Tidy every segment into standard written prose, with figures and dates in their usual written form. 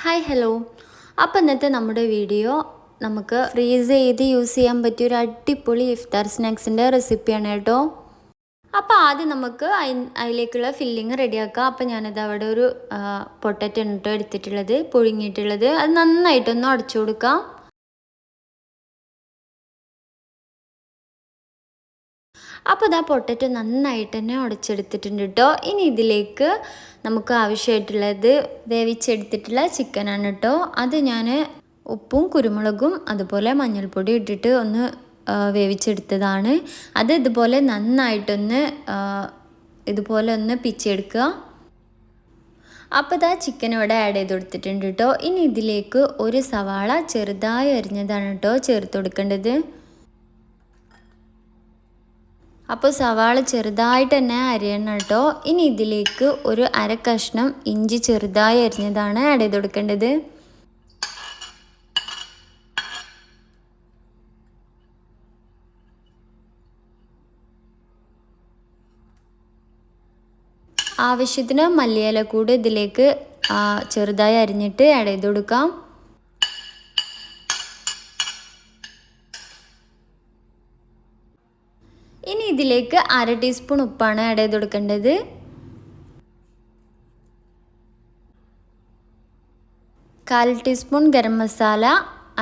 Hi hello. അപ്പോൾ ഇന്നത്തെ നമ്മുടെ വീഡിയോ നമുക്ക് ഫ്രീസ് ചെയ്ത് യൂസ് ചെയ്യാൻ പറ്റിയ ഒരു അടിപൊളി ഇഫ്താർ സ്നാക്സിൻ്റെ റെസിപ്പിയാണ് കേട്ടോ. അപ്പോൾ ആദ്യം നമുക്ക് അതിലേക്കുള്ള ഫില്ലിങ് റെഡിയാക്കാം. അപ്പോൾ ഞാനത് അവിടെ ഒരു പൊട്ടറ്റോ കേട്ടോ എടുത്തിട്ടുള്ളത്, പുഴുങ്ങിയിട്ടുള്ളത്. അത് നന്നായിട്ടൊന്ന് ഉടച്ചു കൊടുക്കാം. അപ്പോൾ ഇതാ പൊട്ടറ്റോ നന്നായിട്ട് തന്നെ ഉടച്ചെടുത്തിട്ടുണ്ട് കേട്ടോ. ഇനി ഇതിലേക്ക് നമുക്ക് ആവശ്യമായിട്ടുള്ളത് വേവിച്ചെടുത്തിട്ടുള്ള ചിക്കനാണ് കേട്ടോ. അത് ഞാൻ ഉപ്പും കുരുമുളകും അതുപോലെ മഞ്ഞൾപ്പൊടി ഇട്ടിട്ട് ഒന്ന് വേവിച്ചെടുത്തതാണ്. അത് ഇതുപോലെ നന്നായിട്ടൊന്ന് പിച്ചെടുക്കുക. അപ്പോൾ ഇതാ ചിക്കൻ ഇവിടെ ആഡ് ചെയ്ത് കൊടുത്തിട്ടുണ്ട് കേട്ടോ. ഇനി ഇതിലേക്ക് ഒരു സവാള ചെറുതായി അരിഞ്ഞതാണ് കേട്ടോ ചേർത്ത് കൊടുക്കേണ്ടത്. അപ്പോൾ സവാള ചെറുതായിട്ട് തന്നെ അരിയണം കേട്ടോ. ഇനി ഇതിലേക്ക് ഒരു അര കഷ്ണം ഇഞ്ചി ചെറുതായി അരിഞ്ഞതാണ് ആഡ് ചെയ്ത് കൊടുക്കേണ്ടത്. ആവശ്യത്തിന് മല്ലിയില കൂടി ഇതിലേക്ക് ചെറുതായി അരിഞ്ഞിട്ട് ആഡ് ചെയ്ത് കൊടുക്കാം. ഇനി ഇതിലേക്ക് അര ടീസ്പൂൺ ഉപ്പാണ് ആഡ് ചെയ്ത് കൊടുക്കേണ്ടത്. കാൽ ടീസ്പൂൺ ഗരം മസാല,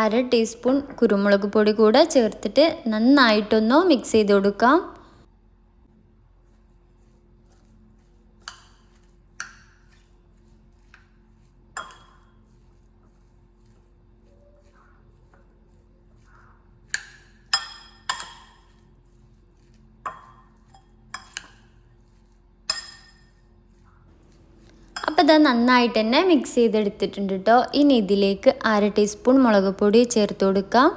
അര ടീസ്പൂൺ കുരുമുളക് പൊടി കൂടെ ചേർത്തിട്ട് നന്നായിട്ടൊന്ന് മിക്സ് ചെയ്ത് കൊടുക്കാം. അപ്പോൾ ഇത് നന്നായിട്ട് തന്നെ മിക്സ് ചെയ്തെടുത്തിട്ടുണ്ട് കേട്ടോ. ഇനി ഇതിലേക്ക് അര ടീസ്പൂൺ മുളക് പൊടി ചേർത്ത് കൊടുക്കാം.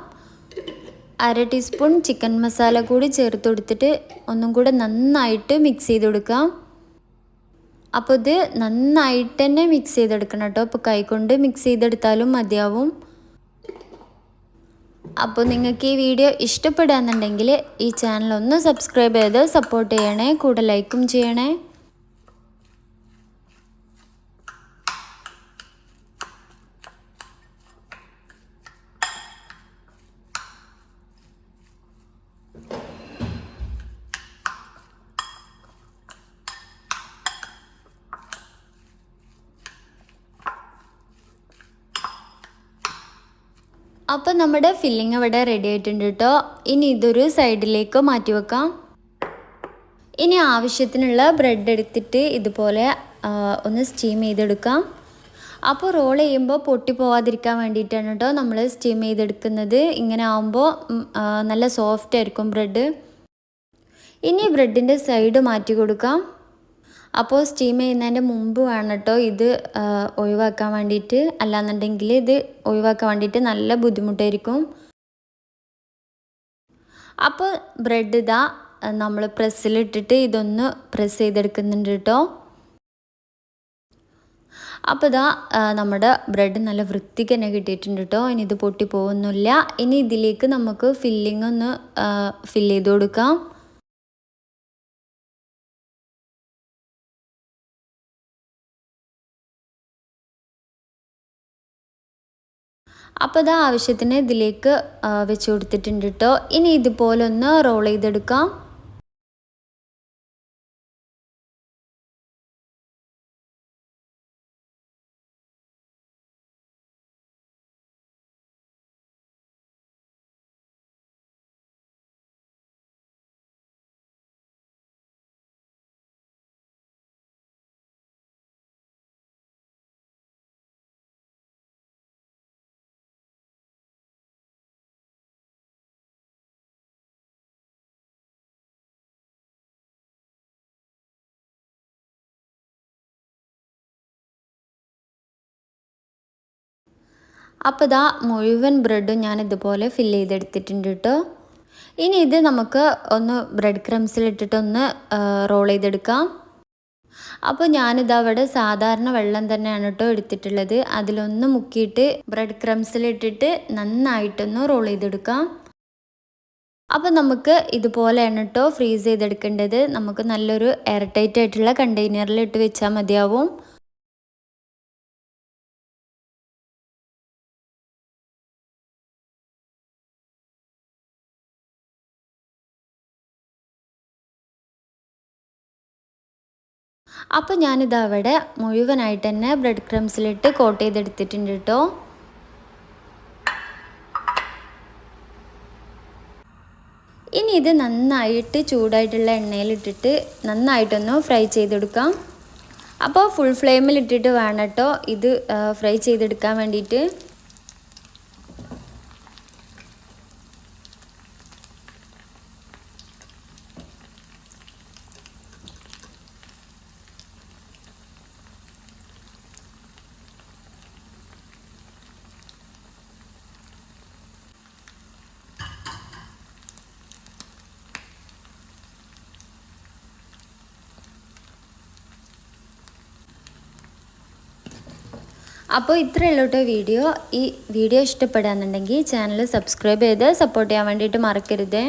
അര ടീസ്പൂൺ ചിക്കൻ മസാല കൂടി ചേർത്ത് കൊടുത്തിട്ട് ഒന്നും കൂടെ നന്നായിട്ട് മിക്സ് ചെയ്ത് കൊടുക്കാം. അപ്പോൾ ഇത് നന്നായിട്ട് തന്നെ മിക്സ് ചെയ്തെടുക്കണം കേട്ടോ. അപ്പോൾ കൈകൊണ്ട് മിക്സ് ചെയ്തെടുത്താലും മതിയാവും. അപ്പോൾ നിങ്ങൾക്ക് ഈ വീഡിയോ ഇഷ്ടപ്പെടുകയാണെന്നുണ്ടെങ്കിൽ ഈ ചാനൽ ഒന്ന് സബ്സ്ക്രൈബ് ചെയ്ത് സപ്പോർട്ട് ചെയ്യണേ, കൂടെ ലൈക്കും ചെയ്യണേ. അപ്പോൾ നമ്മുടെ ഫില്ലിങ് ഇവിടെ റെഡി ആയിട്ടുണ്ട് കേട്ടോ. ഇനി ഇതൊരു സൈഡിലേക്ക് മാറ്റി വെക്കാം. ഇനി ആവശ്യത്തിനുള്ള ബ്രെഡ് എടുത്തിട്ട് ഇതുപോലെ ഒന്ന് സ്റ്റീം ചെയ്തെടുക്കാം. അപ്പോൾ റോൾ ചെയ്യുമ്പോൾ പൊട്ടി പോവാതിരിക്കാൻ വേണ്ടിയിട്ടാണ് കേട്ടോ നമ്മൾ സ്റ്റീം ചെയ്തെടുക്കുന്നത്. ഇങ്ങനെ ആകുമ്പോൾ നല്ല സോഫ്റ്റ് ആയിരിക്കും ബ്രെഡ്. ഇനി ബ്രെഡിൻ്റെ സൈഡ് മാറ്റി കൊടുക്കാം. അപ്പോൾ സ്റ്റീം ചെയ്യുന്നതിൻ്റെ മുമ്പ് വേണം കേട്ടോ ഇത് ഒഴിവാക്കാൻ വേണ്ടിയിട്ട്, അല്ലാന്നുണ്ടെങ്കിൽ ഇത് ഒഴിവാക്കാൻ വേണ്ടിയിട്ട് നല്ല ബുദ്ധിമുട്ടായിരിക്കും. അപ്പോൾ ബ്രെഡ് ഇതാ നമ്മൾ പ്രസ്സിലിട്ടിട്ട് ഇതൊന്ന് പ്രസ് ചെയ്തെടുക്കുന്നുണ്ട് കേട്ടോ. അപ്പോൾ ഇതാ നമ്മുടെ ബ്രെഡ് നല്ല വൃത്തിക്ക് തന്നെ കിട്ടിയിട്ടുണ്ട് കേട്ടോ. ഇനി ഇത് പൊട്ടി പോകുന്നില്ല. ഇനി ഇതിലേക്ക് നമുക്ക് ഫില്ലിംഗ് ഒന്ന് ഫില്ല് ചെയ്ത് കൊടുക്കാം. അപ്പോൾ ഇത് ആവശ്യത്തിന് ഇതിലേക്ക് വെച്ച് കൊടുത്തിട്ടുണ്ട് കേട്ടോ. ഇനി ഇതുപോലെ ഒന്ന് റോൾ ചെയ്തെടുക്കാം. അപ്പോൾ ഇതാ മുഴുവൻ ബ്രെഡും ഞാൻ ഇതുപോലെ ഫില്ല് ചെയ്തെടുത്തിട്ടുണ്ട് കേട്ടോ. ഇനി ഇത് നമുക്ക് ഒന്ന് ബ്രെഡ് ക്രംസിലിട്ടിട്ടൊന്ന് റോൾ ചെയ്തെടുക്കാം. അപ്പോൾ ഞാനിത് അവിടെ സാധാരണ വെള്ളം തന്നെയാണ് കേട്ടോ എടുത്തിട്ടുള്ളത്. അതിലൊന്ന് മുക്കിയിട്ട് ബ്രെഡ് ക്രംസിലിട്ടിട്ട് നന്നായിട്ടൊന്ന് റോൾ ചെയ്തെടുക്കാം. അപ്പോൾ നമുക്ക് ഇതുപോലെയാണ് കേട്ടോ ഫ്രീസ് ചെയ്തെടുക്കേണ്ടത്. നമുക്ക് നല്ലൊരു എയർ ടൈറ്റ് ആയിട്ടുള്ള കണ്ടെയ്നറിൽ ഇട്ട് വെച്ചാൽ മതിയാവും. അപ്പോൾ ഞാനിത് അവിടെ മുഴുവനായിട്ട് തന്നെ ബ്രെഡ് ക്രംസിലിട്ട് കോട്ട് ചെയ്തെടുത്തിട്ടുണ്ട് കേട്ടോ. ഇനി ഇത് നന്നായിട്ട് ചൂടായിട്ടുള്ള എണ്ണയിലിട്ടിട്ട് നന്നായിട്ടൊന്ന് ഫ്രൈ ചെയ്തെടുക്കാം. അപ്പോൾ ഫുൾ ഫ്ലെയിമിലിട്ടിട്ട് വേണം കേട്ടോ ഇത് ഫ്രൈ ചെയ്തെടുക്കാൻ വേണ്ടിയിട്ട്. അപ്പോൾ ഇത്രയേ ഉള്ളൂ കേട്ടോ വീഡിയോ. ഈ വീഡിയോ ഇഷ്ടപ്പെടുകയാണെന്നുണ്ടെങ്കിൽ ചാനൽ സബ്സ്ക്രൈബ് ചെയ്ത് സപ്പോർട്ട് ചെയ്യാൻ വേണ്ടിയിട്ട് മറക്കരുത്.